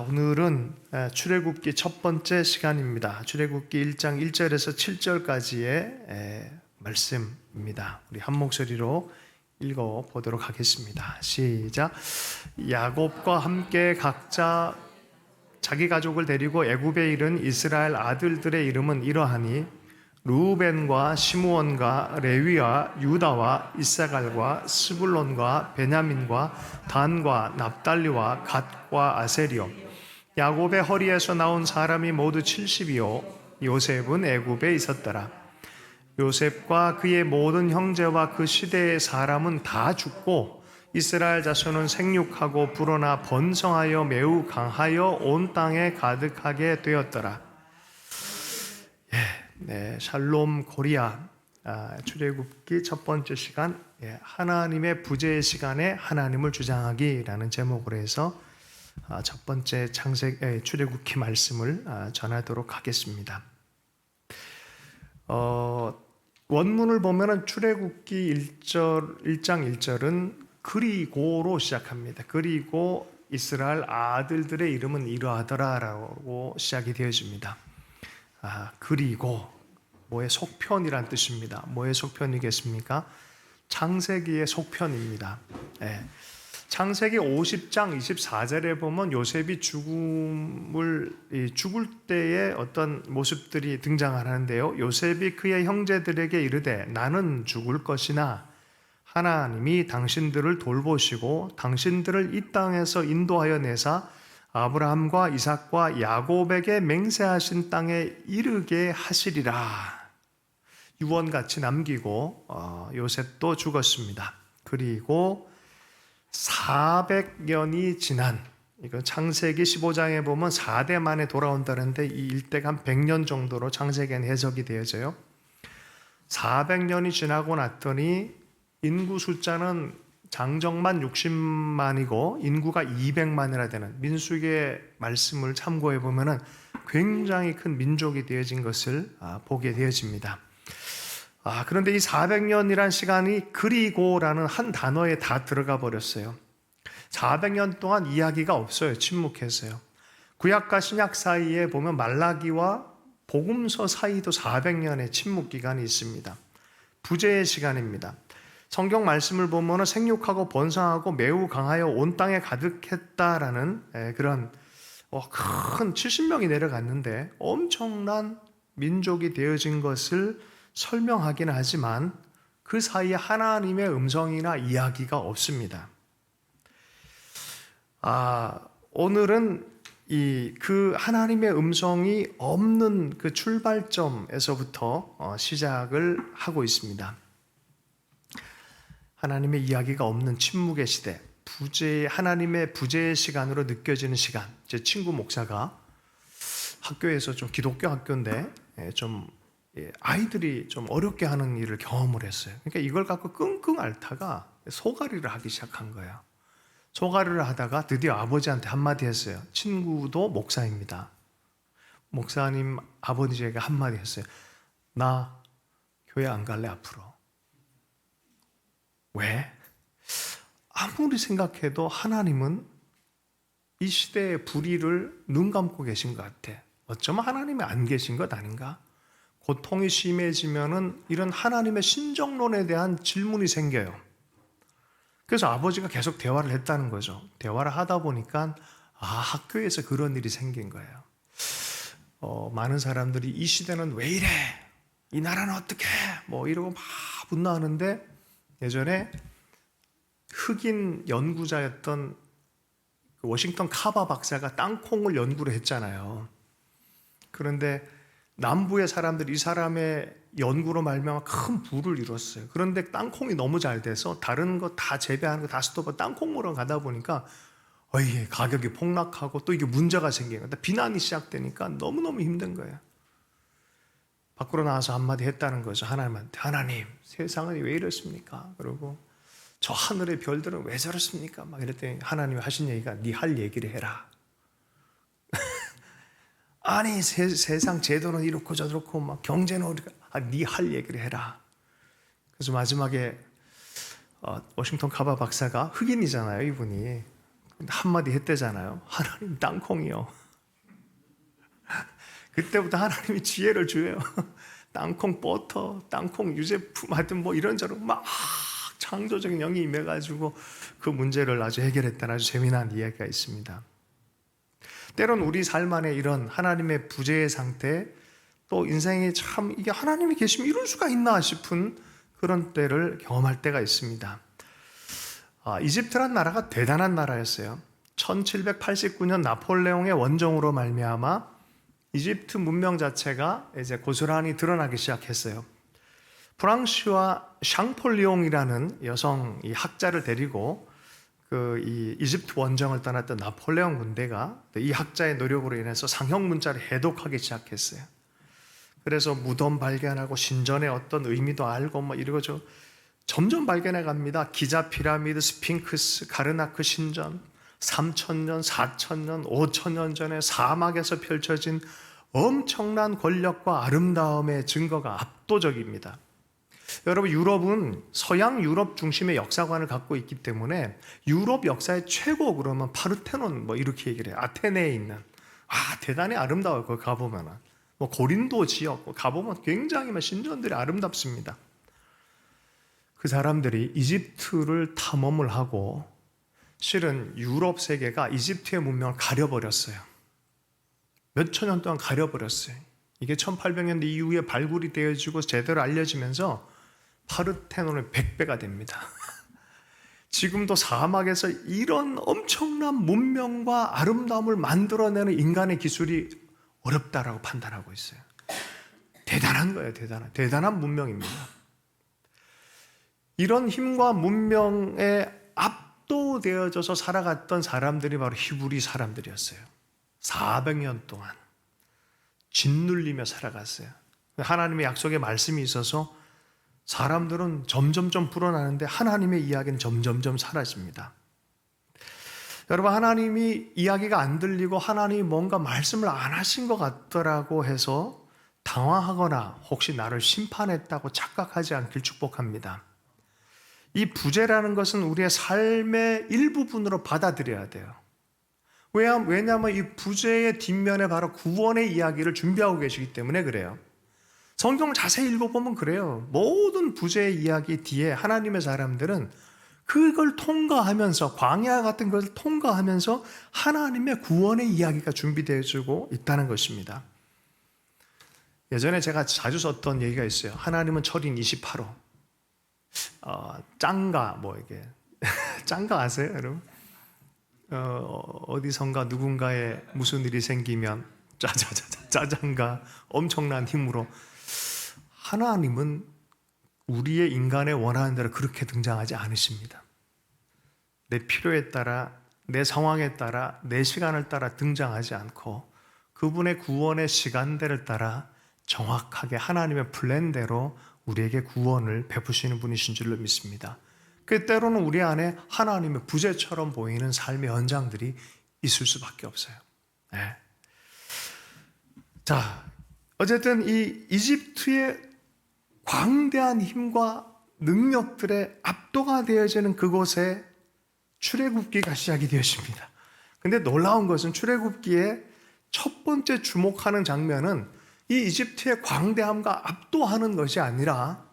오늘은 출애굽기 첫 번째 시간입니다. 출애굽기 1장 1절에서 7절까지의 말씀입니다. 우리 한 목소리로 읽어 보도록 하겠습니다. 시작. 야곱과 함께 각자 자기 가족을 데리고 애굽에 이른 이스라엘 아들들의 이름은 이러하니 르우벤과 시므온과 레위와 유다와 이사갈과 스불론과 베냐민과 단과 납달리와 갓과 아세리요. 야곱의 허리에서 나온 사람이 모두 70이요 요셉은 애굽에 있었더라. 요셉과 그의 모든 형제와 그 시대의 사람은 다 죽고 이스라엘 자손은 생육하고 불어나 번성하여 매우 강하여 온 땅에 가득하게 되었더라. 네, 샬롬 코리아 출애굽기 첫 번째 시간, 하나님의 부재의 시간에 하나님을 주장하기라는 제목으로 해서 첫 번째 출애굽기 말씀을 전하도록 하겠습니다. 원문을 보면은 출애굽기 1장 1절은 그리고로 시작합니다. 그리고 이스라엘 아들들의 이름은 이러하더라라고 시작이 되어집니다. 그리고 뭐의 속편이란 뜻입니다. 뭐의 속편이겠습니까? 창세기의 속편입니다. 창세기 50장 24절에 보면 요셉이 죽을 때의 어떤 모습들이 등장하는데요. 요셉이 그의 형제들에게 이르되 나는 죽을 것이나 하나님이 당신들을 돌보시고 당신들을 이 땅에서 인도하여 내사 아브라함과 이삭과 야곱에게 맹세하신 땅에 이르게 하시리라. 유언같이 남기고 요셉도 죽었습니다. 그리고 400년이 지난, 이거 창세기 15장에 보면 4대 만에 돌아온다는데 이 일대가 한 100년 정도로 창세기는 해석이 되어져요. 400년이 지나고 났더니 인구 숫자는 장정만 60만이고 인구가 200만이나 되는, 민수기의 말씀을 참고해 보면은 굉장히 큰 민족이 되어진 것을 보게 되어집니다. 그런데 이 400년이란 시간이 그리고라는 한 단어에 다 들어가 버렸어요. 400년 동안 이야기가 없어요. 침묵했어요. 구약과 신약 사이에 보면 말라기와 복음서 사이도 400년의 침묵 기간이 있습니다. 부재의 시간입니다. 성경 말씀을 보면 생육하고 번성하고 매우 강하여 온 땅에 가득했다라는 그런 큰 70명이 내려갔는데 엄청난 민족이 되어진 것을 설명하기는 하지만 그 사이에 하나님의 음성이나 이야기가 없습니다. 오늘은 그 하나님의 음성이 없는 그 출발점에서부터 시작을 하고 있습니다. 하나님의 이야기가 없는 침묵의 시대, 하나님의 부재의 시간으로 느껴지는 시간. 제 친구 목사가 학교에서 좀 기독교 학교인데 좀 아이들이 좀 어렵게 하는 일을 경험을 했어요. 그러니까 이걸 갖고 끙끙 앓다가 소가리를 하기 시작한 거예요. 소가리를 하다가 드디어 아버지한테 한마디 했어요. 친구도 목사입니다. 목사님 아버지에게 한마디 했어요. 나 교회 안 갈래 앞으로. 왜? 아무리 생각해도 하나님은 이 시대의 불의를 눈 감고 계신 것 같아. 어쩌면 하나님이 안 계신 것 아닌가? 고통이 심해지면은 이런 하나님의 신정론에 대한 질문이 생겨요. 그래서 아버지가 계속 대화를 했다는 거죠. 대화를 하다 보니까 학교에서 그런 일이 생긴 거예요. 많은 사람들이 이 시대는 왜 이래? 이 나라는 어떻게? 이러고 막 분노하는데 예전에 흑인 연구자였던 워싱턴 카바 박사가 땅콩을 연구를 했잖아요. 그런데 남부의 사람들이 이 사람의 연구로 말미암아 큰 부를 이뤘어요. 그런데 땅콩이 너무 잘 돼서 다른 거 다 재배하는 거 다 스톱하고 땅콩으로 가다 보니까 가격이 폭락하고 또 이게 문제가 생긴 거예요. 비난이 시작되니까 너무너무 힘든 거예요. 밖으로 나와서 한마디 했다는 거죠. 하나님한테. 하나님, 세상은 왜 이렇습니까? 그리고 저 하늘의 별들은 왜 저렇습니까? 막 이랬더니 하나님이 하신 얘기가 네 할 얘기를 해라. 아니 세상 제도는 이렇고 저렇고 막 경제는 어디가 네 할 얘기를 해라. 그래서 마지막에 워싱턴 카바 박사가 흑인이잖아요, 이분이. 근데 한마디 했대잖아요. 하나님 땅콩이요. 그때부터 하나님이 지혜를 줘요. 땅콩 버터, 땅콩 유제품 하여튼 뭐 이런저런 막 창조적인 영이 임해가지고 그 문제를 아주 해결했다는 아주 재미난 이야기가 있습니다. 때론 우리 삶 안에 이런 하나님의 부재의 상태, 또 인생에 참 이게 하나님이 계시면 이럴 수가 있나 싶은 그런 때를 경험할 때가 있습니다. 이집트란 나라가 대단한 나라였어요. 1789년 나폴레옹의 원정으로 말미암아 이집트 문명 자체가 이제 고스란히 드러나기 시작했어요. 프랑시와 샹폴리옹이라는 여성 이 학자를 데리고 이 이집트 원정을 떠났던 나폴레옹 군대가 이 학자의 노력으로 인해서 상형 문자를 해독하기 시작했어요. 그래서 무덤 발견하고 신전의 어떤 의미도 알고 뭐 이러고저 점점 발견해 갑니다. 기자 피라미드, 스핑크스, 가르나크 신전, 3,000년, 4,000년, 5,000년 전에 사막에서 펼쳐진 엄청난 권력과 아름다움의 증거가 압도적입니다. 여러분, 유럽은 서양 유럽 중심의 역사관을 갖고 있기 때문에 유럽 역사의 최고 그러면 파르테논 뭐 이렇게 얘기를 해요. 아테네에 있는 대단히 아름다워요. 거기 가보면은 뭐 고린도 지역 가보면 굉장히 막 신전들이 아름답습니다. 그 사람들이 이집트를 탐험을 하고 실은 유럽 세계가 이집트의 문명을 가려버렸어요. 몇천 년 동안 가려버렸어요. 이게 1800년대 이후에 발굴이 되어지고 제대로 알려지면서 파르테논의 100배가 됩니다. 지금도 사막에서 이런 엄청난 문명과 아름다움을 만들어내는 인간의 기술이 어렵다라고 판단하고 있어요. 대단한 거예요. 대단한 문명입니다. 이런 힘과 문명에 압도되어져서 살아갔던 사람들이 바로 히브리 사람들이었어요. 400년 동안 짓눌리며 살아갔어요. 하나님의 약속의 말씀이 있어서 사람들은 점점점 불어나는데 하나님의 이야기는 점점점 사라집니다. 여러분, 하나님이 이야기가 안 들리고 하나님이 뭔가 말씀을 안 하신 것 같더라고 해서 당황하거나 혹시 나를 심판했다고 착각하지 않길 축복합니다. 이 부재라는 것은 우리의 삶의 일부분으로 받아들여야 돼요. 왜냐하면 이 부재의 뒷면에 바로 구원의 이야기를 준비하고 계시기 때문에 그래요. 성경을 자세히 읽어보면 그래요. 모든 부재의 이야기 뒤에 하나님의 사람들은 그걸 통과하면서 광야 같은 것을 통과하면서 하나님의 구원의 이야기가 준비되어지고 있다는 것입니다. 예전에 제가 자주 썼던 얘기가 있어요. 하나님은 철인 28호. 짱가 뭐 이게 짱가 아세요, 여러분? 어디선가 누군가에 무슨 일이 생기면 짜장가 엄청난 힘으로 하나님은 우리의 인간의 원하는 대로 그렇게 등장하지 않으십니다. 내 필요에 따라 내 상황에 따라 내 시간을 따라 등장하지 않고 그분의 구원의 시간대를 따라 정확하게 하나님의 플랜대로 우리에게 구원을 베푸시는 분이신 줄로 믿습니다. 그 때로는 우리 안에 하나님의 부재처럼 보이는 삶의 현장들이 있을 수밖에 없어요. 네. 자, 어쨌든 이 이집트의 광대한 힘과 능력들의 압도가 되어지는 그곳에 출애굽기가 시작이 되었습니다. 근데 놀라운 것은 출애굽기의 첫 번째 주목하는 장면은 이 이집트의 광대함과 압도하는 것이 아니라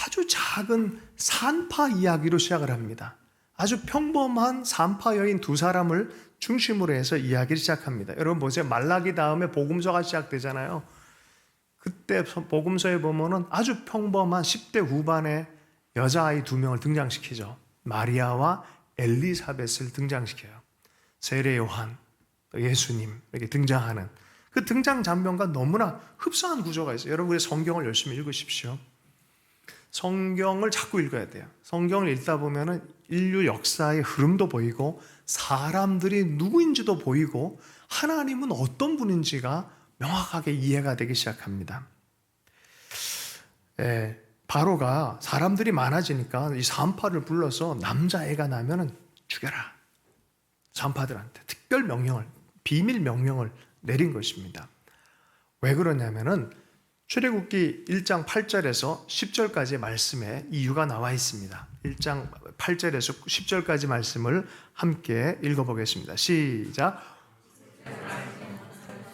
아주 작은 산파 이야기로 시작을 합니다. 아주 평범한 산파 여인 두 사람을 중심으로 해서 이야기를 시작합니다. 여러분 보세요. 말라기 다음에 복음서가 시작되잖아요. 그때 복음서에 보면은 아주 평범한 10대 후반의 여자아이 두 명을 등장시키죠. 마리아와 엘리사벳을 등장시켜요. 세례 요한, 예수님 이렇게 등장하는 그 등장 장면과 너무나 흡사한 구조가 있어요. 여러분의 성경을 열심히 읽으십시오. 성경을 자꾸 읽어야 돼요. 성경을 읽다 보면은 인류 역사의 흐름도 보이고 사람들이 누구인지도 보이고 하나님은 어떤 분인지가 명확하게 이해가 되기 시작합니다. 바로가 사람들이 많아지니까 이 산파를 불러서 남자애가 나면은 죽여라. 산파들한테 특별 명령을, 비밀 명령을 내린 것입니다. 왜 그러냐면은 출애굽기 1장 8절에서 10절까지의 말씀에 이유가 나와 있습니다. 1장 8절에서 10절까지 말씀을 함께 읽어보겠습니다. 시작.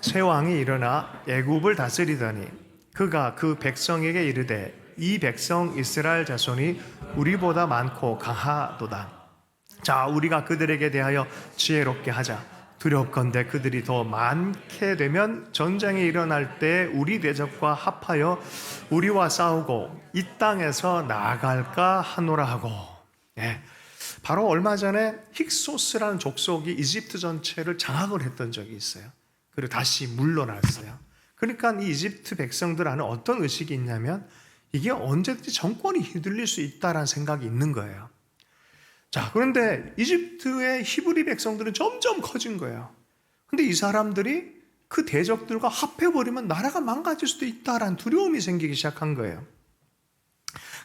새 왕이 일어나 애굽을 다스리더니 그가 그 백성에게 이르되 이 백성 이스라엘 자손이 우리보다 많고 강하도다. 자, 우리가 그들에게 대하여 지혜롭게 하자. 두렵건대 그들이 더 많게 되면 전쟁이 일어날 때 우리 대적과 합하여 우리와 싸우고 이 땅에서 나아갈까 하노라 하고. 예, 바로 얼마 전에 힉소스라는 족속이 이집트 전체를 장악을 했던 적이 있어요. 그리고 다시 물러났어요. 그러니까 이 이집트 백성들 안에 어떤 의식이 있냐면 이게 언제든지 정권이 휘둘릴 수 있다라는 생각이 있는 거예요. 자, 그런데 이집트의 히브리 백성들은 점점 커진 거예요. 근데 이 사람들이 그 대적들과 합해버리면 나라가 망가질 수도 있다라는 두려움이 생기기 시작한 거예요.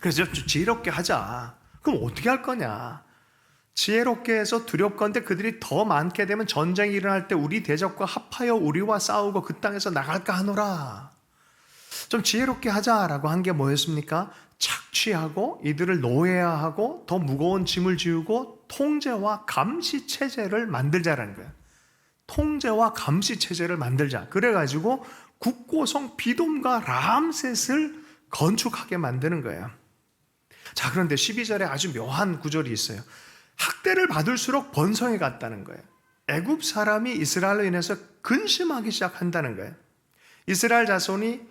그래서 지혜롭게 하자. 그럼 어떻게 할 거냐? 지혜롭게 해서 두렵건대 그들이 더 많게 되면 전쟁이 일어날 때 우리 대적과 합하여 우리와 싸우고 그 땅에서 나갈까 하노라. 좀 지혜롭게 하자라고 한 게 뭐였습니까? 착취하고 이들을 노예화하고 더 무거운 짐을 지우고 통제와 감시 체제를 만들자라는 거예요. 통제와 감시 체제를 만들자. 그래가지고 국고성 비돔과 람셋을 건축하게 만드는 거예요. 자, 그런데 12절에 아주 묘한 구절이 있어요. 학대를 받을수록 번성해 갔다는 거예요. 애굽 사람이 이스라엘로 인해서 근심하기 시작한다는 거예요. 이스라엘 자손이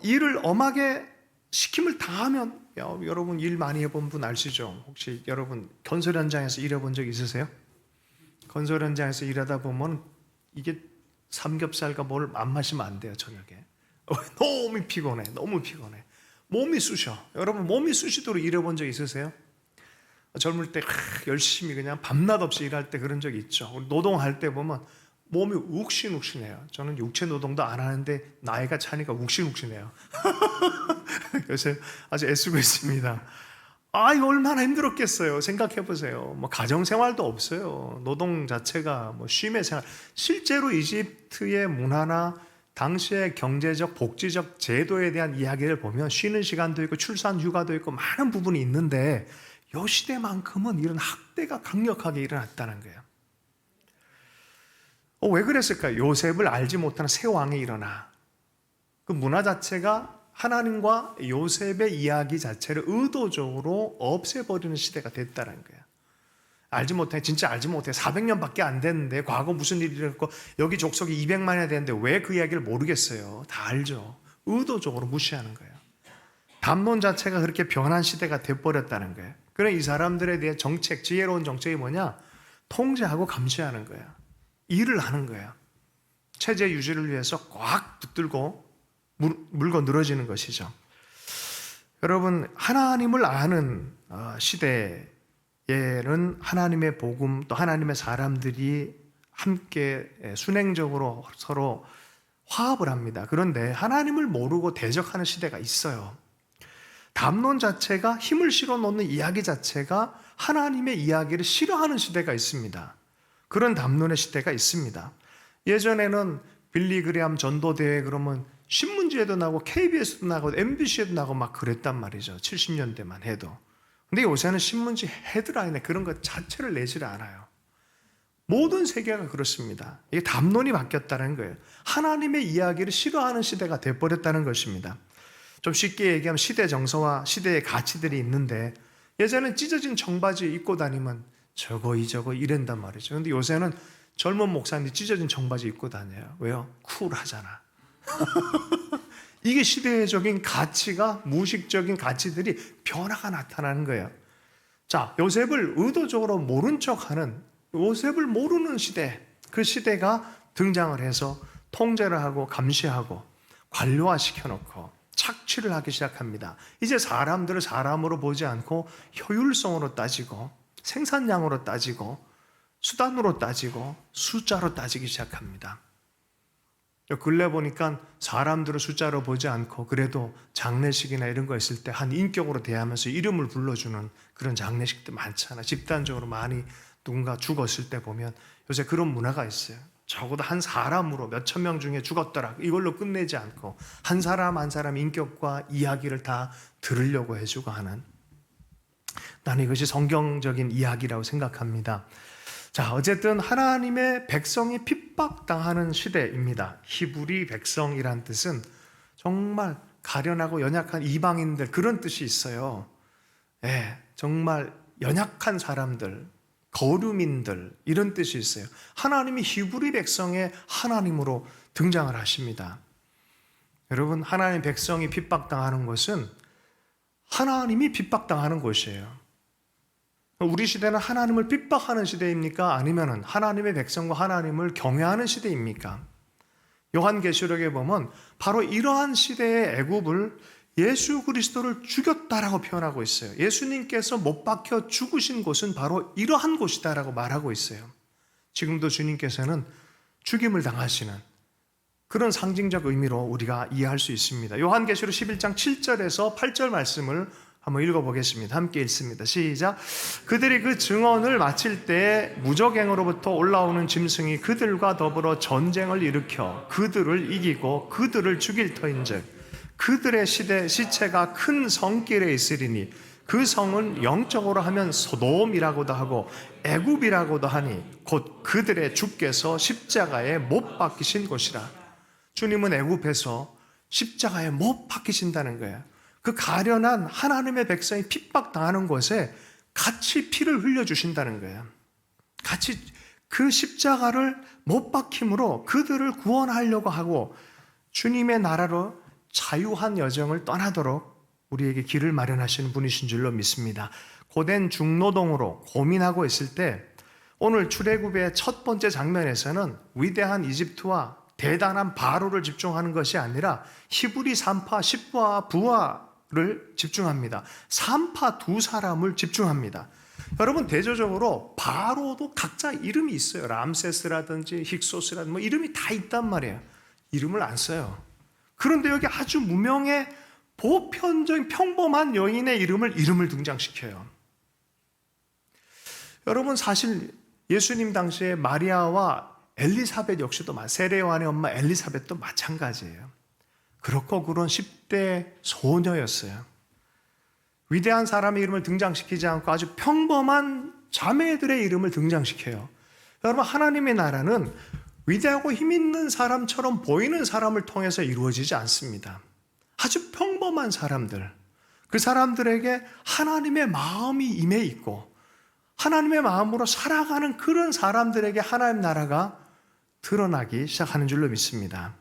일을 엄하게 시킴을 당하면, 여러분 일 많이 해본 분 아시죠? 혹시 여러분 건설 현장에서 일해본 적 있으세요? 건설 현장에서 일하다 보면 이게 삼겹살과 뭘 안 마시면 안 돼요, 저녁에. 너무 피곤해, 너무 피곤해. 몸이 쑤셔. 여러분 몸이 쑤시도록 일해본 적 있으세요? 젊을 때 열심히 그냥 밤낮 없이 일할 때 그런 적이 있죠. 노동할 때 보면 몸이 욱신욱신해요. 저는 육체 노동도 안 하는데 나이가 차니까 욱신욱신해요. 요새 아주 애쓰고 있습니다. 이거 얼마나 힘들었겠어요. 생각해 보세요. 뭐 가정생활도 없어요. 노동 자체가 뭐 쉼의 생활. 실제로 이집트의 문화나 당시의 경제적, 복지적 제도에 대한 이야기를 보면 쉬는 시간도 있고 출산 휴가도 있고 많은 부분이 있는데 이 시대만큼은 이런 학대가 강력하게 일어났다는 거예요. 왜 그랬을까요? 요셉을 알지 못하는 새 왕이 일어나. 그 문화 자체가 하나님과 요셉의 이야기 자체를 의도적으로 없애버리는 시대가 됐다는 거예요. 알지 못해, 진짜 알지 못해. 400년밖에 안 됐는데 과거 무슨 일이 일어났고 여기 족속이 200만이 됐는데 왜 그 이야기를 모르겠어요? 다 알죠. 의도적으로 무시하는 거예요. 담론 자체가 그렇게 변한 시대가 돼버렸다는 거예요. 그래 이 사람들에 대해 정책, 지혜로운 정책이 뭐냐? 통제하고 감시하는 거예요. 일을 하는 거예요. 체제 유지를 위해서 꽉 붙들고 물고 늘어지는 것이죠. 여러분, 하나님을 아는 시대에는 하나님의 복음 또 하나님의 사람들이 함께 순행적으로 서로 화합을 합니다. 그런데 하나님을 모르고 대적하는 시대가 있어요. 담론 자체가 힘을 실어 놓는 이야기 자체가 하나님의 이야기를 싫어하는 시대가 있습니다. 그런 담론의 시대가 있습니다. 예전에는 빌리그레암 전도대회 그러면 신문지에도 나고 KBS도 나고 MBC에도 나고 막 그랬단 말이죠. 70년대만 해도. 근데 요새는 신문지 헤드라인에 그런 것 자체를 내질 않아요. 모든 세계가 그렇습니다. 이게 담론이 바뀌었다는 거예요. 하나님의 이야기를 싫어하는 시대가 돼버렸다는 것입니다. 좀 쉽게 얘기하면 시대 정서와 시대의 가치들이 있는데 예전엔 찢어진 청바지 입고 다니면 저거 이저거 이랜단 말이죠. 근데 요새는 젊은 목사님이 찢어진 청바지 입고 다녀요. 왜요? 쿨하잖아. 이게 시대적인 가치가, 무의식적인 가치들이 변화가 나타나는 거예요. 자, 요셉을 의도적으로 모른 척하는, 요셉을 모르는 시대, 그 시대가 등장을 해서 통제를 하고 감시하고 관료화 시켜놓고 착취를 하기 시작합니다. 이제 사람들을 사람으로 보지 않고 효율성으로 따지고 생산량으로 따지고 수단으로 따지고 숫자로 따지기 시작합니다. 근래 보니까 사람들을 숫자로 보지 않고 그래도 장례식이나 이런 거 있을 때 한 인격으로 대하면서 이름을 불러주는 그런 장례식도 많잖아. 집단적으로 많이 누군가 죽었을 때 보면 요새 그런 문화가 있어요. 적어도 한 사람으로 몇천 명 중에 죽었더라 이걸로 끝내지 않고 한 사람 한 사람 인격과 이야기를 다 들으려고 해주고 하는, 나는 이것이 성경적인 이야기라고 생각합니다. 자, 어쨌든 하나님의 백성이 핍박당하는 시대입니다. 히브리 백성이란 뜻은 정말 가련하고 연약한 이방인들, 그런 뜻이 있어요. 예, 정말 연약한 사람들, 거류민들, 이런 뜻이 있어요. 하나님이 히브리 백성의 하나님으로 등장을 하십니다. 여러분, 하나님의 백성이 핍박당하는 것은 하나님이 핍박당하는 곳이에요. 우리 시대는 하나님을 핍박하는 시대입니까? 아니면 하나님의 백성과 하나님을 경외하는 시대입니까? 요한계시록에 보면 바로 이러한 시대의 애굽을 예수 그리스도를 죽였다라고 표현하고 있어요. 예수님께서 못 박혀 죽으신 곳은 바로 이러한 곳이다라고 말하고 있어요. 지금도 주님께서는 죽임을 당하시는 그런 상징적 의미로 우리가 이해할 수 있습니다. 요한계시록 11장 7절에서 8절 말씀을 한번 읽어보겠습니다. 함께 읽습니다. 시작. 그들이 그 증언을 마칠 때에 무적행으로부터 올라오는 짐승이 그들과 더불어 전쟁을 일으켜 그들을 이기고 그들을 죽일 터인즉 그들의 시체가 큰 성길에 있으리니 그 성은 영적으로 하면 소돔이라고도 하고 애굽이라고도 하니 곧 그들의 주께서 십자가에 못 박히신 곳이라. 주님은 애굽에서 십자가에 못 박히신다는 거예요. 그 가련한 하나님의 백성이 핍박당하는 곳에 같이 피를 흘려주신다는 거예요. 같이 그 십자가를 못 박힘으로 그들을 구원하려고 하고 주님의 나라로 자유한 여정을 떠나도록 우리에게 길을 마련하시는 분이신 줄로 믿습니다. 고된 중노동으로 고민하고 있을 때 오늘 출애굽의 첫 번째 장면에서는 위대한 이집트와 대단한 바로를 집중하는 것이 아니라 히브리 산파 십부와 부하를 집중합니다. 산파 두 사람을 집중합니다. 여러분, 대조적으로 바로도 각자 이름이 있어요. 람세스라든지 힉소스라든지 뭐 이름이 다 있단 말이에요. 이름을 안 써요. 그런데 여기 아주 무명의 보편적인 평범한 여인의 이름을 등장시켜요. 여러분, 사실 예수님 당시에 마리아와 엘리사벳 역시도 세례 요한의 엄마 엘리사벳도 마찬가지예요. 그렇고 그런 10대 소녀였어요. 위대한 사람의 이름을 등장시키지 않고 아주 평범한 자매들의 이름을 등장시켜요. 여러분, 하나님의 나라는 위대하고 힘있는 사람처럼 보이는 사람을 통해서 이루어지지 않습니다. 아주 평범한 사람들, 그 사람들에게 하나님의 마음이 임해 있고 하나님의 마음으로 살아가는 그런 사람들에게 하나님 나라가 드러나기 시작하는 줄로 믿습니다.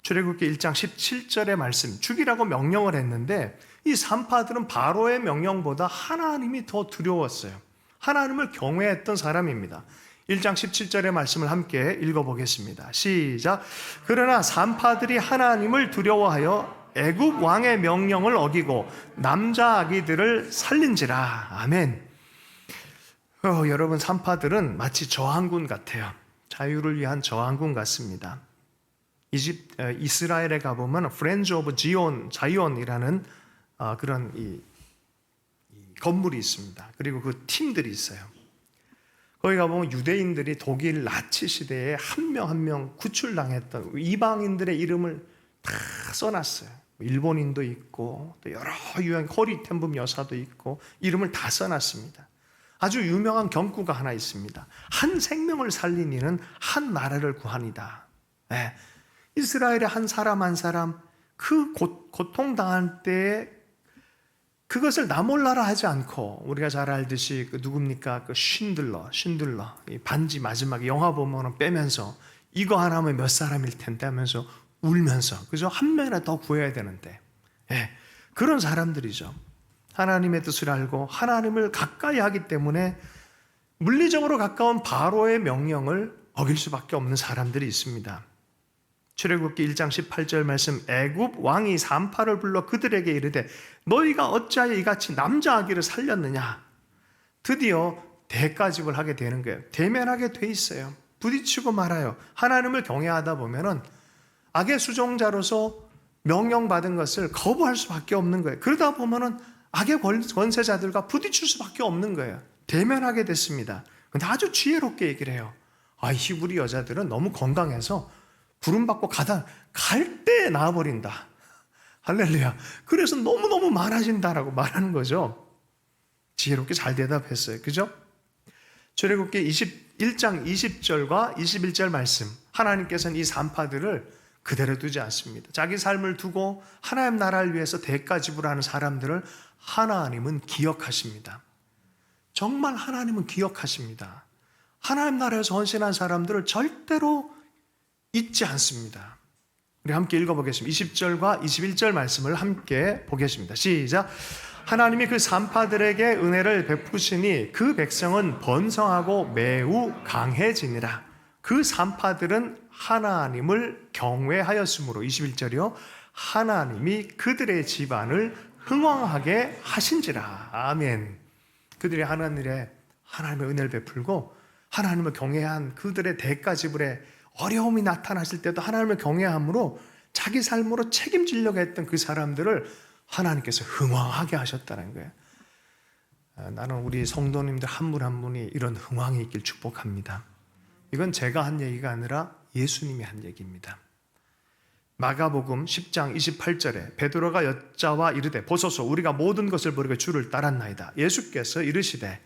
출애굽기 1장 17절의 말씀, 죽이라고 명령을 했는데 이 산파들은 바로의 명령보다 하나님이 더 두려웠어요. 하나님을 경외했던 사람입니다. 1장 17절의 말씀을 함께 읽어보겠습니다. 시작. 그러나 산파들이 하나님을 두려워하여 애굽 왕의 명령을 어기고 남자 아기들을 살린지라. 아멘. 여러분, 산파들은 마치 저항군 같아요. 자유를 위한 저항군 같습니다. 이스라엘에 가보면 프렌즈 오브 자이온이라는 그런 이 건물이 있습니다. 그리고 그 팀들이 있어요. 거기 가보면 유대인들이 독일 나치 시대에 한 명 한 명 구출당했던 이방인들의 이름을 다 써놨어요. 일본인도 있고 또 여러 유형 코리텐붐 여사도 있고 이름을 다 써놨습니다. 아주 유명한 경구가 하나 있습니다. 한 생명을 살린 이는 한 나라를 구하니다. 네. 이스라엘의 한 사람 한 사람 그 고통당할 때에 그것을 나 몰라라 하지 않고, 우리가 잘 알듯이 그 누굽니까? 그 쉰들러 이 반지 마지막에 영화 보면 빼면서 이거 하나면 몇 사람일 텐데 하면서 울면서, 그죠? 한 명이라도 더 구해야 되는데, 예, 그런 사람들이죠. 하나님의 뜻을 알고 하나님을 가까이 하기 때문에 물리적으로 가까운 바로의 명령을 어길 수밖에 없는 사람들이 있습니다. 출애굽기 1장 18절 말씀, 애굽 왕이 산파를 불러 그들에게 이르되 너희가 어찌하여 이같이 남자 아기를 살렸느냐. 드디어 대가집을 하게 되는 거예요. 대면하게 돼 있어요. 부딪히고 말아요. 하나님을 경외하다 보면은 악의 수종자로서 명령받은 것을 거부할 수밖에 없는 거예요. 그러다 보면은 악의 권세자들과 부딪힐 수밖에 없는 거예요. 대면하게 됐습니다. 근데 아주 지혜롭게 얘기를 해요. 히브리 여자들은 너무 건강해서 부름받고 갈 때 나와버린다. 할렐루야. 그래서 너무너무 많아진다라고 말하는 거죠. 지혜롭게 잘 대답했어요. 그죠? 출애굽기 21장 20절과 21절 말씀, 하나님께서는 이 산파들을 그대로 두지 않습니다. 자기 삶을 두고 하나님 나라를 위해서 대가 지불하는 사람들을 하나님은 기억하십니다. 정말 하나님은 기억하십니다. 하나님 나라에서 헌신한 사람들을 절대로 잊지 않습니다. 우리 함께 읽어보겠습니다. 20절과 21절 말씀을 함께 보겠습니다. 시작. 하나님이 그 산파들에게 은혜를 베푸시니 그 백성은 번성하고 매우 강해지니라. 그 산파들은 하나님을 경외하였으므로 21절이요. 하나님이 그들의 집안을 흥왕하게 하신지라. 아멘. 그들이 하나님의 은혜를 베풀고 하나님을 경외한 그들의 대가 지불에 어려움이 나타났을 때도 하나님을 경외함으로 자기 삶으로 책임지려고 했던 그 사람들을 하나님께서 흥왕하게 하셨다는 거예요. 나는 우리 성도님들 한 분 한 분이 이런 흥왕이 있길 축복합니다. 이건 제가 한 얘기가 아니라 예수님이 한 얘기입니다. 마가복음 10장 28절에 베드로가 여짜와 이르되 보소서 우리가 모든 것을 버리고 주를 따랐나이다. 예수께서 이르시되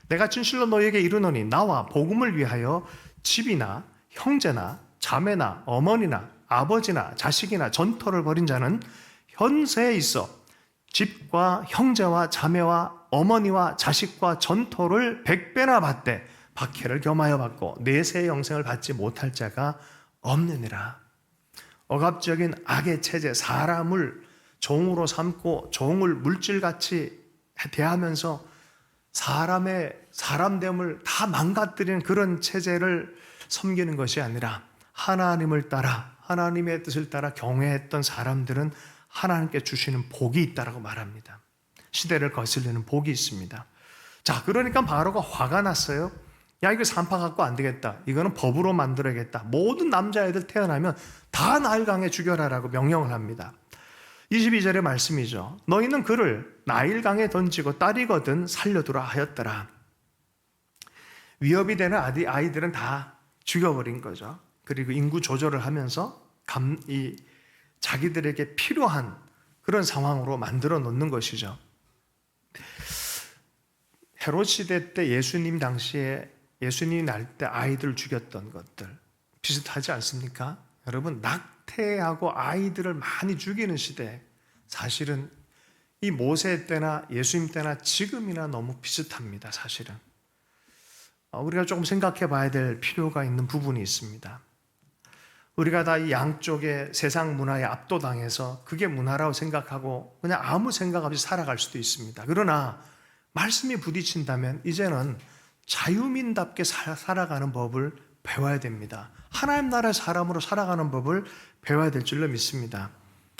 내가 진실로 너희에게 이르노니 나와 복음을 위하여 집이나 형제나 자매나 어머니나 아버지나 자식이나 전토를 벌인 자는 현세에 있어 집과 형제와 자매와 어머니와 자식과 전토를 100배나 받되 박해를 겸하여 받고 내세의 영생을 받지 못할 자가 없느니라. 억압적인 악의 체제, 사람을 종으로 삼고 종을 물질같이 대하면서 사람됨을 다 망가뜨리는 그런 체제를 섬기는 것이 아니라 하나님을 따라 하나님의 뜻을 따라 경외했던 사람들은 하나님께 주시는 복이 있다라고 말합니다. 시대를 거슬리는 복이 있습니다. 자, 그러니까 바로가 화가 났어요. 야, 이거 산파 갖고 안 되겠다. 이거는 법으로 만들어야겠다. 모든 남자애들 태어나면 다 나일강에 죽여라라고 명령을 합니다. 22절의 말씀이죠. 너희는 그를 나일강에 던지고 딸이거든 살려두라 하였더라. 위협이 되는 아이들은 다 죽여버린 거죠. 그리고 인구 조절을 하면서 자기들에게 필요한 그런 상황으로 만들어 놓는 것이죠. 헤롯 시대 때 예수님 당시에 예수님이 날 때 아이들 죽였던 것들 비슷하지 않습니까? 여러분, 낙태하고 아이들을 많이 죽이는 시대, 사실은 이 모세 때나 예수님 때나 지금이나 너무 비슷합니다. 사실은 우리가 조금 생각해 봐야 될 필요가 있는 부분이 있습니다. 우리가 다 이 양쪽의 세상 문화에 압도당해서 그게 문화라고 생각하고 그냥 아무 생각 없이 살아갈 수도 있습니다. 그러나 말씀이 부딪힌다면 이제는 자유민답게 살아가는 법을 배워야 됩니다. 하나님 나라의 사람으로 살아가는 법을 배워야 될 줄로 믿습니다.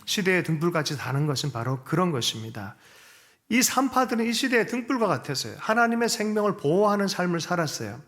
시대의 등불같이 사는 것은 바로 그런 것입니다. 이 산파들은 이 시대의 등불과 같았어요. 하나님의 생명을 보호하는 삶을 살았어요.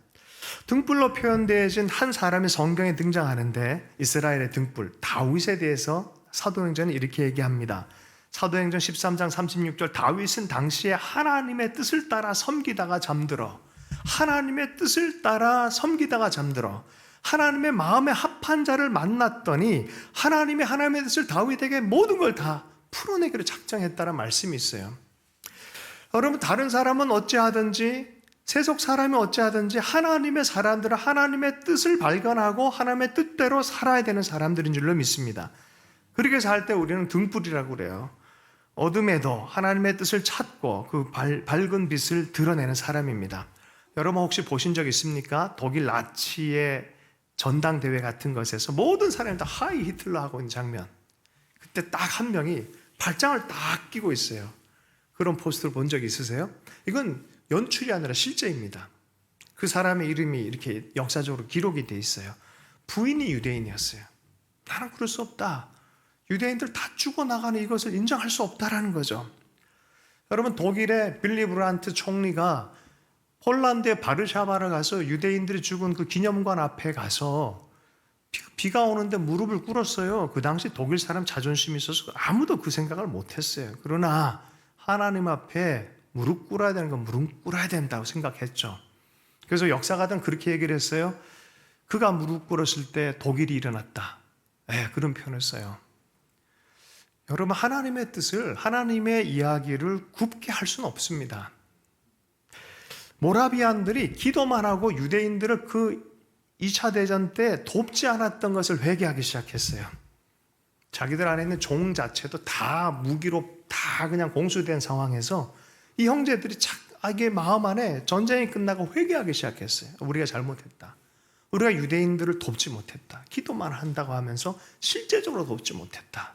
등불로 표현되어진 한 사람이 성경에 등장하는데 이스라엘의 등불, 다윗에 대해서 사도행전은 이렇게 얘기합니다. 사도행전 13장 36절 다윗은 당시에 하나님의 뜻을 따라 섬기다가 잠들어 하나님의 뜻을 따라 섬기다가 잠들어 하나님의 마음에 합한 자를 만났더니 하나님의 뜻을 다윗에게 모든 걸 다 풀어내기로 작정했다는 말씀이 있어요. 여러분, 다른 사람은 어찌하든지 세속 사람이 어찌하든지 하나님의 사람들은 하나님의 뜻을 발견하고 하나님의 뜻대로 살아야 되는 사람들인 줄로 믿습니다. 그렇게 살 때 우리는 등불이라고 그래요. 어둠에도 하나님의 뜻을 찾고 그 밝은 빛을 드러내는 사람입니다. 여러분 혹시 보신 적 있습니까? 독일 나치의 전당대회 같은 것에서 모든 사람이 다 하이 히틀러 하고 있는 장면. 그때 딱 한 명이 팔짱을 딱 끼고 있어요. 그런 포스터를 본 적 있으세요? 이건 연출이 아니라 실제입니다. 그 사람의 이름이 이렇게 역사적으로 기록이 돼 있어요. 부인이 유대인이었어요. 나는 그럴 수 없다. 유대인들 다 죽어나가는 이것을 인정할 수 없다라는 거죠. 여러분, 독일의 빌리 브란트 총리가 폴란드의 바르샤바를 가서 유대인들이 죽은 그 기념관 앞에 가서 비가 오는데 무릎을 꿇었어요. 그 당시 독일 사람 자존심이 있어서 아무도 그 생각을 못했어요. 그러나 하나님 앞에 무릎 꿇어야 되는 건 무릎 꿇어야 된다고 생각했죠. 그래서 역사가든 그렇게 얘기를 했어요. 그가 무릎 꿇었을 때 독일이 일어났다. 그런 표현을 써요. 여러분, 하나님의 뜻을, 하나님의 이야기를 굽게 할 수는 없습니다. 모라비안들이 기도만 하고 유대인들을 그 2차 대전 때 돕지 않았던 것을 회개하기 시작했어요. 자기들 안에 있는 종 자체도 다 무기로 다 그냥 공수된 상황에서 이 형제들이 자기 마음 안에 전쟁이 끝나고 회개하기 시작했어요. 우리가 잘못했다. 우리가 유대인들을 돕지 못했다. 기도만 한다고 하면서 실제적으로 돕지 못했다.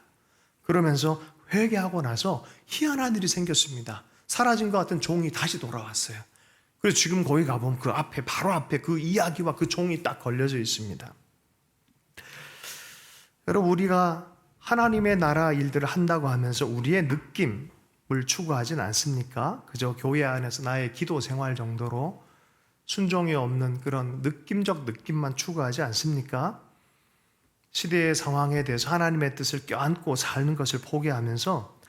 그러면서 회개하고 나서 희한한 일이 생겼습니다. 사라진 것 같은 종이 다시 돌아왔어요. 그래서 지금 거기 가보면 그 앞에, 바로 앞에 그 이야기와 그 종이 딱 걸려져 있습니다. 여러분, 우리가 하나님의 나라 일들을 한다고 하면서 우리의 느낌을 추구하진 않습니까? 그저 교회 안에서 나의 기도 생활 정도로 순종이 없는 그런 느낌적 느낌만 추구하지 않습니까? 시대의 상황에 대해서 하나님의 뜻을 껴안고 사는 것을 포기하면서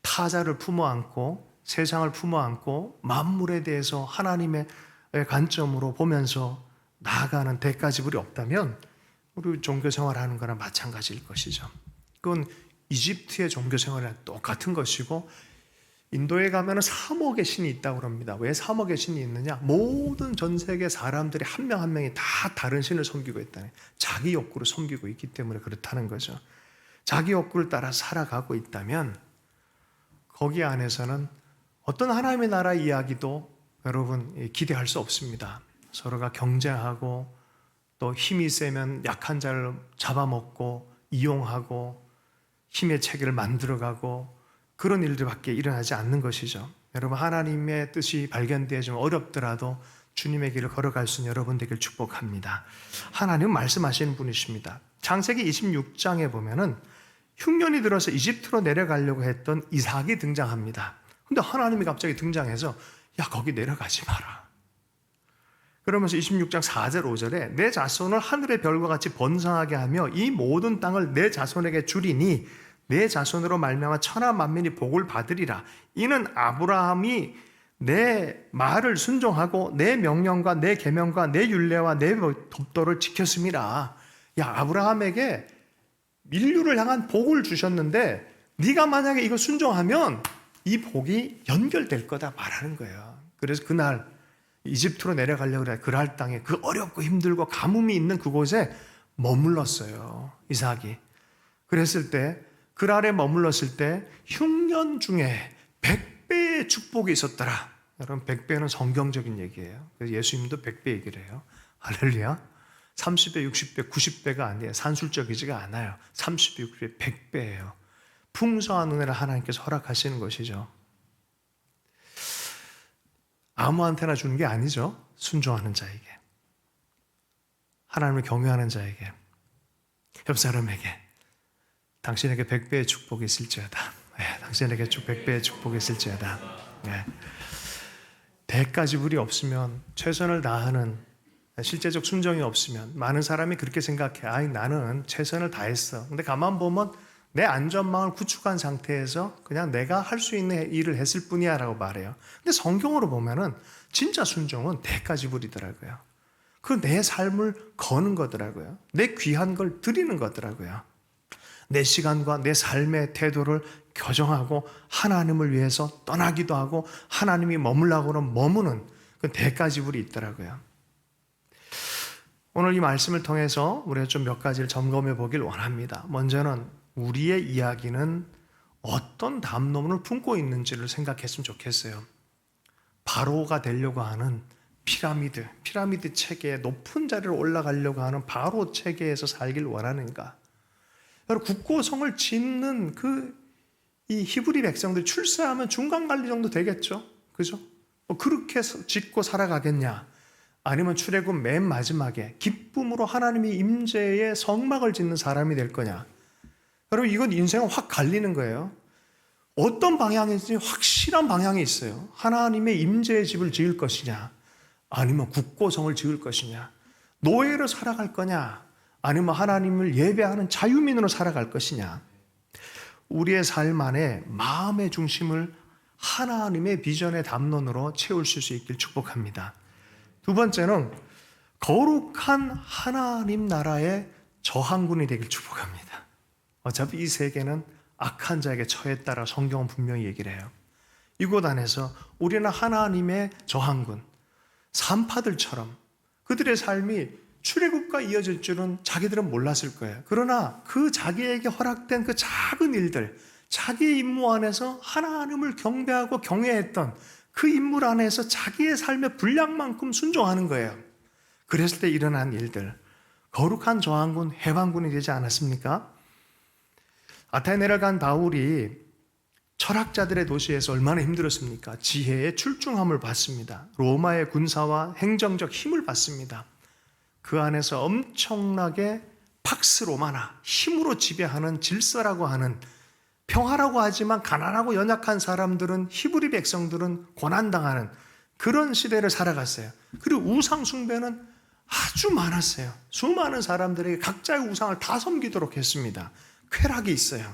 타자를 품어안고 세상을 품어안고 만물에 대해서 하나님의 관점으로 보면서 나아가는 대가지불이 없다면 우리 종교생활하는 거나 마찬가지일 것이죠. 그건 이집트의 종교생활이랑 똑같은 것이고, 인도에 가면 3억의 신이 있다고 합니다. 왜 3억의 신이 있느냐? 모든 전 세계 사람들이 한 명 한 명이 다 다른 신을 섬기고 있다네. 자기 욕구를 섬기고 있기 때문에 그렇다는 거죠. 자기 욕구를 따라 살아가고 있다면 거기 안에서는 어떤 하나님의 나라 이야기도 여러분 기대할 수 없습니다. 서로가 경쟁하고 또 힘이 세면 약한 자를 잡아먹고 이용하고 힘의 체계를 만들어가고 그런 일들밖에 일어나지 않는 것이죠. 여러분, 하나님의 뜻이 발견되어 좀 어렵더라도 주님의 길을 걸어갈 수 있는 여러분 되길 축복합니다. 하나님은 말씀하시는 분이십니다. 창세기 26장에 보면은 흉년이 들어서 이집트로 내려가려고 했던 이삭이 등장합니다. 근데 하나님이 갑자기 등장해서 야, 거기 내려가지 마라. 그러면서 26장 4절 5절에 내 자손을 하늘의 별과 같이 번성하게 하며 이 모든 땅을 내 자손에게 주리니 내 자손으로 말미암아 천하 만민이 복을 받으리라. 이는 아브라함이 내 말을 순종하고 내 명령과 내 계명과 내 율례와 내 법도를 지켰음이라. 야, 아브라함에게 인류를 향한 복을 주셨는데 네가 만약에 이거 순종하면 이 복이 연결될 거다 말하는 거예요. 그래서 그날 이집트로 내려가려고 그래. 그랄 땅에 그 어렵고 힘들고 가뭄이 있는 그곳에 머물렀어요, 이삭이. 그랬을 때 그랄에 머물렀을 때 흉년 중에 100배의 축복이 있었더라. 여러분, 100배는 성경적인 얘기예요. 그래서 예수님도 100배 얘기를 해요. 할렐루야. 30배, 60배, 90배가 아니에요. 산술적이지가 않아요. 30배, 60배, 100배예요. 풍성한 은혜를 하나님께서 허락하시는 것이죠. 아무한테나 주는 게 아니죠. 순종하는 자에게, 하나님을 경외하는 자에게, 옆 사람에게 당신에게 100배의 축복이 있을지어다. 당신에게 100배의 축복이 있을지어다. 대가지불이 없으면, 최선을 다하는 실제적 순종이 없으면 많은 사람이 그렇게 생각해. 아이, 나는 최선을 다했어. 근데 가만 보면 내 안전망을 구축한 상태에서 그냥 내가 할 수 있는 일을 했을 뿐이야 라고 말해요. 근데 성경으로 보면은 진짜 순종은 대가지불이더라고요. 그 내 삶을 거는 거더라고요. 내 귀한 걸 드리는 거더라고요. 내 시간과 내 삶의 태도를 교정하고 하나님을 위해서 떠나기도 하고 하나님이 머물라고는 머무는 그 대가지불이 있더라고요. 오늘 이 말씀을 통해서 우리가 좀 몇 가지를 점검해 보길 원합니다. 먼저는 우리의 이야기는 어떤 담론을 품고 있는지를 생각했으면 좋겠어요. 바로가 되려고 하는 피라미드 체계의 높은 자리를 올라가려고 하는 바로 체계에서 살길 원하는가? 여러분, 국고성을 짓는 이 히브리 백성들 출세하면 중간관리 정도 되겠죠? 그죠? 그렇게 짓고 살아가겠냐? 아니면 출애굽 맨 마지막에 기쁨으로 하나님의 임재의 성막을 짓는 사람이 될 거냐? 여러분, 이건 인생은 확 갈리는 거예요. 어떤 방향인지 확실한 방향이 있어요. 하나님의 임재의 집을 지을 것이냐, 아니면 국고성을 지을 것이냐, 노예로 살아갈 거냐, 아니면 하나님을 예배하는 자유민으로 살아갈 것이냐. 우리의 삶 안에 마음의 중심을 하나님의 비전의 담론으로 채울 수 있길 축복합니다. 두 번째는 거룩한 하나님 나라의 저항군이 되길 축복합니다. 어차피 이 세계는 악한 자에게 처했다라 성경은 분명히 얘기를 해요. 이곳 안에서 우리는 하나님의 저항군, 산파들처럼 그들의 삶이 출애굽과 이어질 줄은 자기들은 몰랐을 거예요. 그러나 그 자기에게 허락된 그 작은 일들, 자기의 임무 안에서 하나님을 경배하고 경외했던 그 인물 안에서 자기의 삶의 분량만큼 순종하는 거예요. 그랬을 때 일어난 일들, 거룩한 저항군, 해방군이 되지 않았습니까? 아테네를 간 바울이 철학자들의 도시에서 얼마나 힘들었습니까? 지혜의 출중함을 받습니다. 로마의 군사와 행정적 힘을 받습니다. 그 안에서 엄청나게 팍스 로마나 힘으로 지배하는 질서라고 하는, 평화라고 하지만 가난하고 연약한 사람들은, 히브리 백성들은 고난당하는 그런 시대를 살아갔어요. 그리고 우상 숭배는 아주 많았어요. 수많은 사람들에게 각자의 우상을 다 섬기도록 했습니다. 쾌락이 있어요.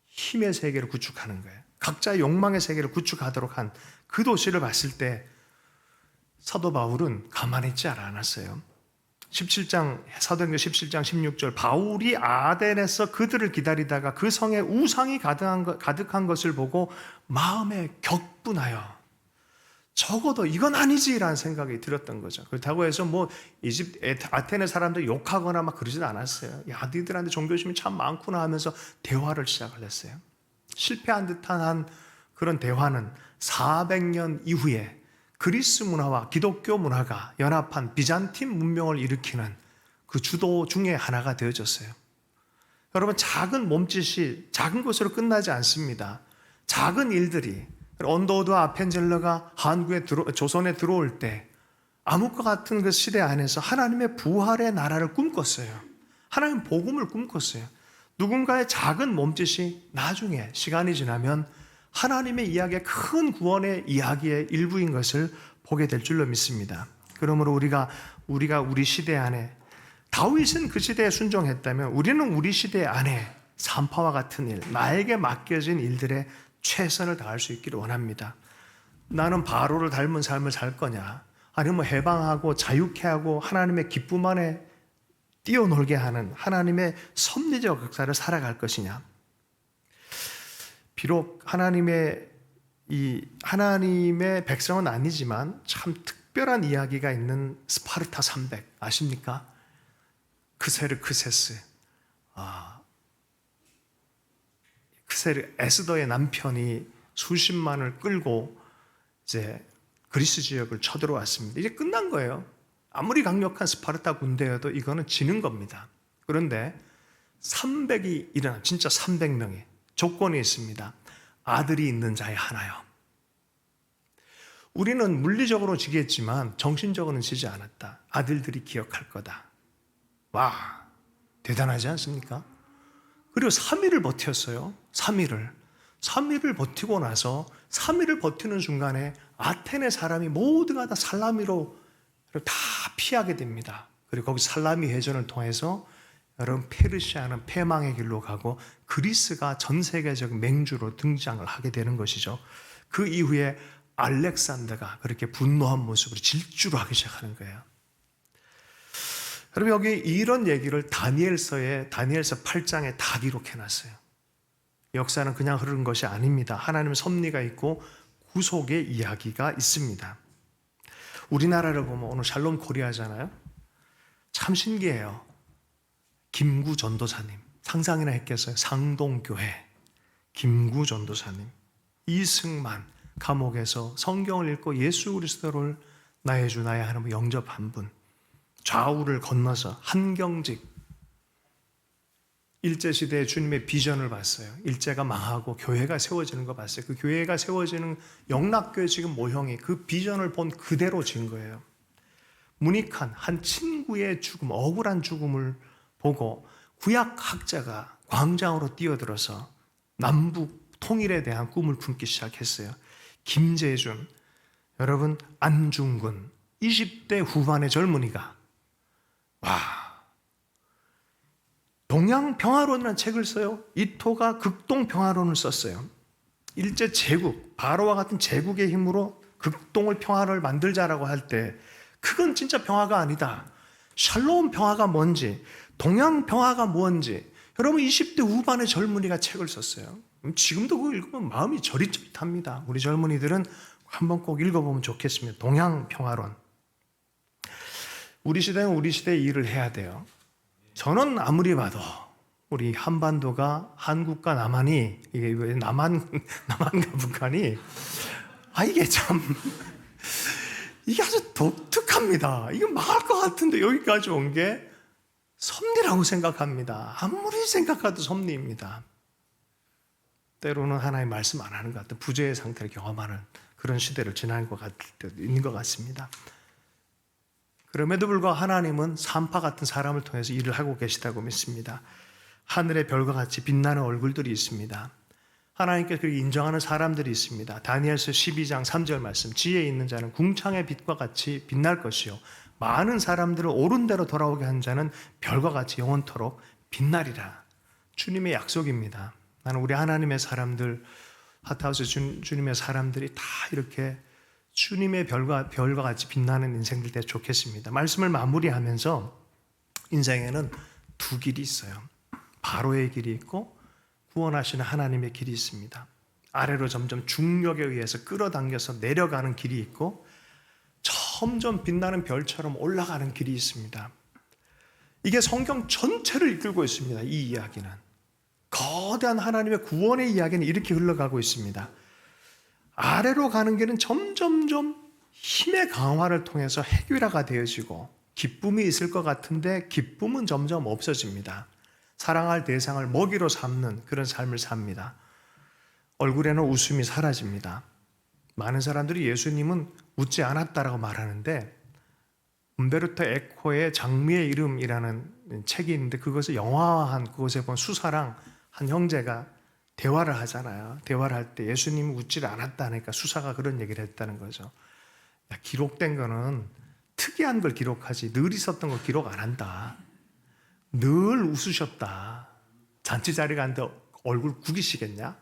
힘의 세계를 구축하는 거예요. 각자의 욕망의 세계를 구축하도록 한 그 도시를 봤을 때 사도 바울은 가만히 있지 않았어요. 17장, 사도행전 17장 16절, 바울이 아덴에서 그들을 기다리다가 그 성에 우상이 가득한 것을 보고 마음에 격분하여, 적어도 이건 아니지라는 생각이 들었던 거죠. 그렇다고 해서 아테네 사람들 욕하거나 막 그러진 않았어요. 야, 니들한테 종교심이 참 많구나 하면서 대화를 시작을 했어요. 실패한 듯한 한 그런 대화는 400년 이후에 그리스 문화와 기독교 문화가 연합한 비잔틴 문명을 일으키는 그 주도 중에 하나가 되어졌어요. 여러분, 작은 몸짓이 작은 것으로 끝나지 않습니다. 작은 일들이, 언더우드와 아펜젤러가 조선에 들어올 때 암흑과 같은 그 시대 안에서 하나님의 부활의 나라를 꿈꿨어요. 하나님 복음을 꿈꿨어요. 누군가의 작은 몸짓이 나중에 시간이 지나면 하나님의 이야기의 큰 구원의 이야기의 일부인 것을 보게 될 줄로 믿습니다. 그러므로 우리가 우리 시대 안에, 다윗은 그 시대에 순종했다면 우리는 우리 시대 안에 산파와 같은 일, 나에게 맡겨진 일들에 최선을 다할 수 있기를 원합니다. 나는 바로를 닮은 삶을 살 거냐, 아니면 해방하고 자유케 하고 하나님의 기쁨 안에 뛰어놀게 하는 하나님의 섭리적 역사를 살아갈 것이냐. 비록 하나님의 백성은 아니지만 참 특별한 이야기가 있는 스파르타 300 아십니까? 크세르크세스, 에스더의 남편이 수십만을 끌고 이제 그리스 지역을 쳐들어왔습니다. 이제 끝난 거예요. 아무리 강력한 스파르타 군대여도 이거는 지는 겁니다. 그런데 300이 일어나, 진짜 300명이 조건이 있습니다. 아들이 있는 자에 하나요. 우리는 물리적으로 지겠지만 정신적으로는 지지 않았다. 아들들이 기억할 거다. 와, 대단하지 않습니까? 그리고 3일을 버텼어요. 3일을 버티고 나서 3일을 버티는 순간에 아테네 사람이 모두가 다 살라미로 다 피하게 됩니다. 그리고 거기 살라미 해전을 통해서 여러분, 페르시아는 패망의 길로 가고 그리스가 전 세계적 맹주로 등장을 하게 되는 것이죠. 그 이후에 알렉산더가 그렇게 분노한 모습으로 질주를 하기 시작하는 거예요. 여러분, 여기 이런 얘기를 다니엘서 8장에 다 기록해놨어요. 역사는 그냥 흐르는 것이 아닙니다. 하나님의 섭리가 있고 구속의 이야기가 있습니다. 우리나라를 보면 오늘 샬롬 코리아잖아요. 참 신기해요. 김구 전도사님, 상상이나 했겠어요? 상동교회 김구 전도사님, 이승만 감옥에서 성경을 읽고 예수 그리스도를 나의 주 나의 하나님을 영접한 분, 좌우를 건너서 한경직, 일제시대에 주님의 비전을 봤어요. 일제가 망하고 교회가 세워지는 거 봤어요. 그 교회가 세워지는 영락교회 지금 모형이 그 비전을 본 그대로 진 거예요. 문익한 한 친구의 죽음, 억울한 죽음을 보고 구약학자가 광장으로 뛰어들어서 남북 통일에 대한 꿈을 품기 시작했어요. 김재준, 여러분, 안중근, 20대 후반의 젊은이가 동양평화론이라는 책을 써요. 이토가 극동평화론을 썼어요. 일제 제국, 바로와 같은 제국의 힘으로 극동을 평화를 만들자라고 할 때 그건 진짜 평화가 아니다. 샬롬 평화가 뭔지, 동양 평화가 뭔지. 여러분 20대 후반의 젊은이가 책을 썼어요. 지금도 그거 읽으면 마음이 저릿저릿합니다. 우리 젊은이들은 한번 꼭 읽어보면 좋겠습니다. 동양 평화론. 우리 시대는 우리 시대의 일을 해야 돼요. 저는 아무리 봐도 우리 한반도가 한국과 남한이, 이게 왜 남한과 북한이, 이게 참, 이게 아주 독특합니다. 이거 말할 것 같은데 여기까지 온 게 섭리라고 생각합니다. 아무리 생각해도 섭리입니다. 때로는 하나님 말씀 안 하는 것 같은 부재의 상태를 경험하는 그런 시대를 지나는 것 있는 것 같습니다. 그럼에도 불구하고 하나님은 산파 같은 사람을 통해서 일을 하고 계시다고 믿습니다. 하늘의 별과 같이 빛나는 얼굴들이 있습니다. 하나님께서 그렇게 인정하는 사람들이 있습니다. 다니엘서 12장 3절 말씀, 지혜 있는 자는 궁창의 빛과 같이 빛날 것이요 많은 사람들을 옳은 대로 돌아오게 한 자는 별과 같이 영원토록 빛나리라. 주님의 약속입니다. 나는 우리 하나님의 사람들, 핫하우스 주님의 사람들이 다 이렇게 주님의 별과 같이 빛나는 인생들 때 좋겠습니다. 말씀을 마무리하면서 인생에는 두 길이 있어요. 바로의 길이 있고 구원하시는 하나님의 길이 있습니다. 아래로 점점 중력에 의해서 끌어당겨서 내려가는 길이 있고 점점 빛나는 별처럼 올라가는 길이 있습니다. 이게 성경 전체를 이끌고 있습니다. 이 이야기는 거대한 하나님의 구원의 이야기는 이렇게 흘러가고 있습니다. 아래로 가는 길은 점점점 힘의 강화를 통해서 해결화가 되어지고 기쁨이 있을 것 같은데 기쁨은 점점 없어집니다. 사랑할 대상을 먹이로 삼는 그런 삶을 삽니다. 얼굴에는 웃음이 사라집니다. 많은 사람들이 예수님은 웃지 않았다라고 말하는데 움베르토 에코의 장미의 이름이라는 책이 있는데 그것을 영화화한 그것에 보면 수사랑 한 형제가 대화를 하잖아요. 대화를 할 때 예수님이 웃지를 않았다니까 수사가 그런 얘기를 했다는 거죠. 기록된 거는 특이한 걸 기록하지 늘 있었던 걸 기록 안 한다. 늘 웃으셨다. 잔치 자리 갔는데 얼굴 구기시겠냐?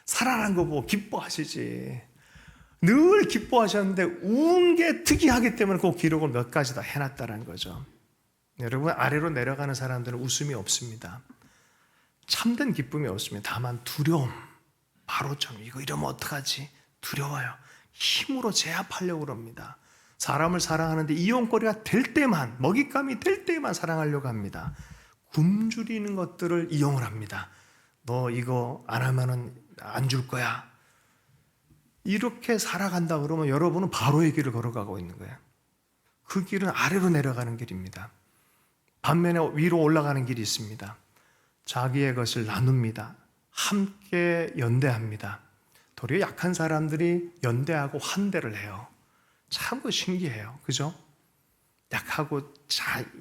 살아난 거 보고 기뻐하시지. 늘 기뻐하셨는데 운 게 특이하기 때문에 그 기록을 몇 가지 다 해놨다는 거죠. 여러분 아래로 내려가는 사람들은 웃음이 없습니다. 참된 기쁨이 없습니다. 다만 두려움, 바로 이거 이러면 어떡하지? 두려워요. 힘으로 제압하려고 그럽니다. 사람을 사랑하는데 이용거리가 될 때만, 먹잇감이 될 때만 사랑하려고 합니다. 굶주리는 것들을 이용을 합니다. 너 이거 안 하면은 안 줄 거야. 이렇게 살아간다 그러면 여러분은 바로의 길을 걸어가고 있는 거예요. 그 길은 아래로 내려가는 길입니다. 반면에 위로 올라가는 길이 있습니다. 자기의 것을 나눕니다. 함께 연대합니다. 도리어 약한 사람들이 연대하고 환대를 해요. 참 신기해요. 그죠? 약하고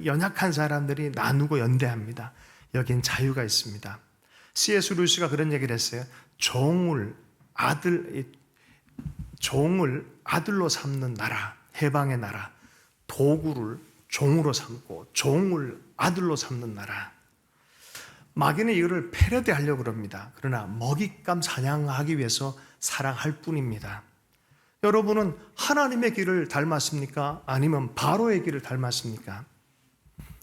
연약한 사람들이 나누고 연대합니다. 여긴 자유가 있습니다. C.S. 루이스가 그런 얘기를 했어요. 종을 아들로 삼는 나라, 해방의 나라, 도구를 종으로 삼고 종을 아들로 삼는 나라. 마귀는 이거를 패러디하려고 그럽니다. 그러나 먹잇감 사냥하기 위해서 사랑할 뿐입니다. 여러분은 하나님의 길을 닮았습니까? 아니면 바로의 길을 닮았습니까?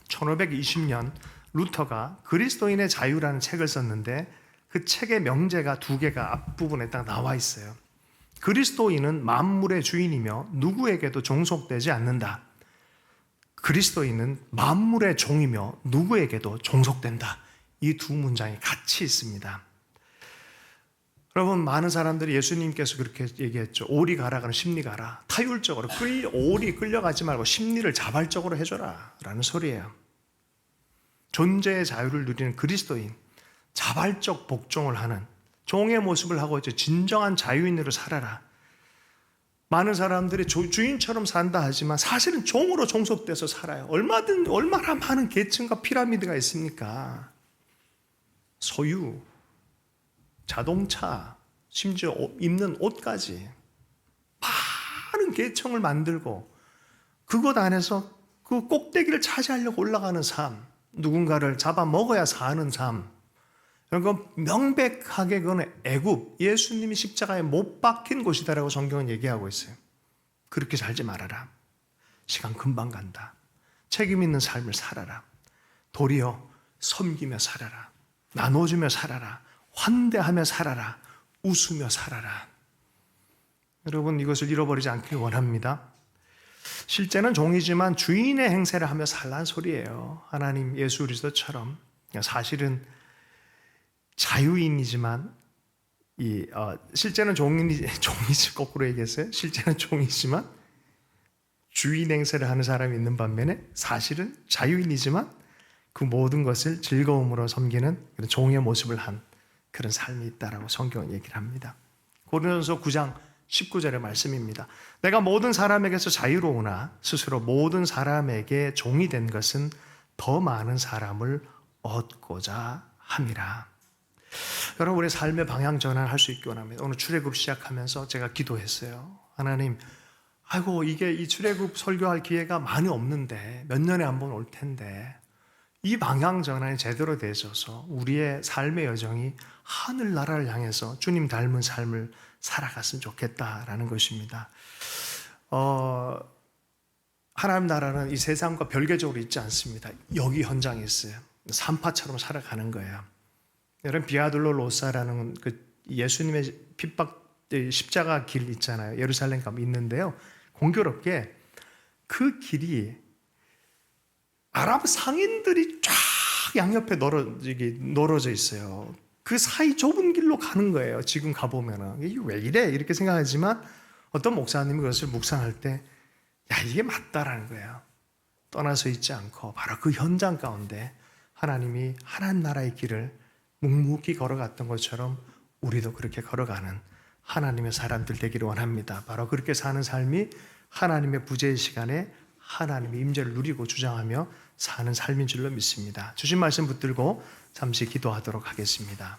1520년 루터가 그리스도인의 자유라는 책을 썼는데 그 책의 명제가 두 개가 앞부분에 딱 나와 있어요. 그리스도인은 만물의 주인이며 누구에게도 종속되지 않는다. 그리스도인은 만물의 종이며 누구에게도 종속된다. 이 두 문장이 같이 있습니다. 여러분 많은 사람들이 예수님께서 그렇게 얘기했죠. 오리 가라가는 심리 가라. 타율적으로 오리 끌려가지 말고 심리를 자발적으로 해줘라 라는 소리예요. 존재의 자유를 누리는 그리스도인, 자발적 복종을 하는 종의 모습을 하고 이제 진정한 자유인으로 살아라. 많은 사람들이 주인처럼 산다 하지만 사실은 종으로 종속돼서 살아요. 얼마나 많은 계층과 피라미드가 있습니까? 소유, 자동차, 심지어 입는 옷까지 많은 계층을 만들고 그것 안에서 그 꼭대기를 차지하려고 올라가는 삶, 누군가를 잡아먹어야 사는 삶. 그러니까 명백하게 그건 애굽, 예수님이 십자가에 못 박힌 곳이다라고 성경은 얘기하고 있어요. 그렇게 살지 말아라. 시간 금방 간다. 책임 있는 삶을 살아라. 도리어 섬기며 살아라. 나눠주며 살아라. 환대하며 살아라. 웃으며 살아라. 여러분, 이것을 잃어버리지 않길 원합니다. 실제는 종이지만 주인의 행세를 하며 살란 소리예요. 하나님 예수 그리스도처럼 사실은 자유인이지만 실제는 종이지 거꾸로 얘기했어요. 실제는 종이지만 주인 행세를 하는 사람이 있는 반면에 사실은 자유인이지만 그 모든 것을 즐거움으로 섬기는 그런 종의 모습을 한 그런 삶이 있다라고 성경은 얘기를 합니다. 고린도전서 9장 19절의 말씀입니다. 내가 모든 사람에게서 자유로우나 스스로 모든 사람에게 종이 된 것은 더 많은 사람을 얻고자 함이라. 여러분, 우리 삶의 방향 전환할 수 있기 원합니다. 오늘 출애굽 시작하면서 제가 기도했어요. 하나님, 아이고 이게 이 출애굽 설교할 기회가 많이 없는데 몇 년에 한 번 올 텐데 이 방향 전환이 제대로 되셔서 우리의 삶의 여정이 하늘나라를 향해서 주님 닮은 삶을 살아갔으면 좋겠다라는 것입니다. 하나님 나라는 이 세상과 별개적으로 있지 않습니다. 여기 현장에 있어요. 산파처럼 살아가는 거예요. 여러분, 비아돌로로사라는 그 예수님의 핍박 십자가 길 있잖아요. 예루살렘 가면 있는데요. 공교롭게 그 길이 아랍 상인들이 쫙 양옆에 널어져 있어요. 그 사이 좁은 길로 가는 거예요. 지금 가보면은 이게 왜 이래? 이렇게 생각하지만 어떤 목사님이 그것을 묵상할 때 야, 이게 맞다라는 거예요. 떠나서 있지 않고 바로 그 현장 가운데 하나님이 하나님 나라의 길을 묵묵히 걸어갔던 것처럼 우리도 그렇게 걸어가는 하나님의 사람들 되기를 원합니다. 바로 그렇게 사는 삶이 하나님의 부재의 시간에 하나님의 임재를 누리고 주장하며 사는 삶인 줄로 믿습니다. 주신 말씀 붙들고 잠시 기도하도록 하겠습니다.